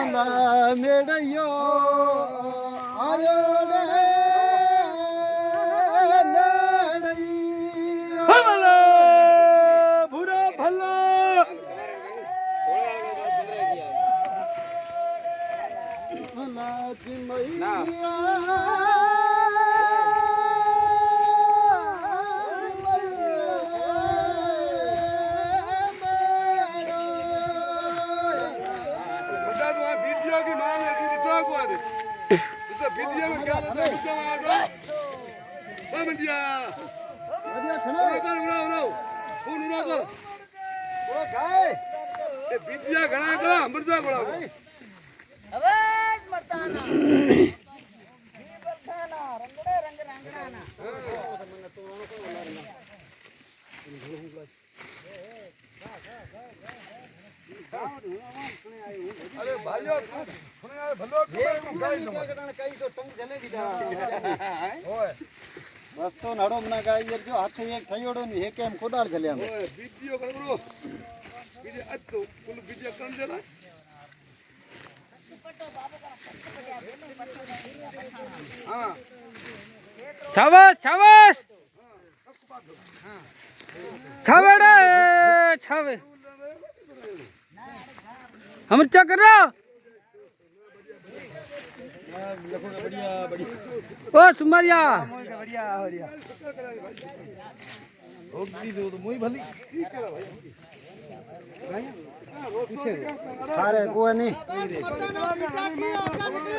मेड़ियो आयो भला बुरा भला वीडियो में क्या होता है बढ़िया फोन उड़ा कर ओ गाय ये वीडियो घड़ा करा मरजा बड़ा अवाज मरताना जी बरखाना रंगड़े रंग रंगड़ाना अरे भाइयों सुने यार भलो कई तो टंग जले भी ओए बस तो नड़ो मना गाय यार जो हाथ एक थयोड़ो नी हे केम कोडाल जले हम ओए वीडियो कर ब्रो वीडियो आज तो फुल वीडियो कर देला हां छावस छावस छावेड़ा छावे हम चेक करो बढ़िया बढ़िया ओ सुमरिया बढ़िया बढ़िया होगी दो तो मोई भली सारे को नहीं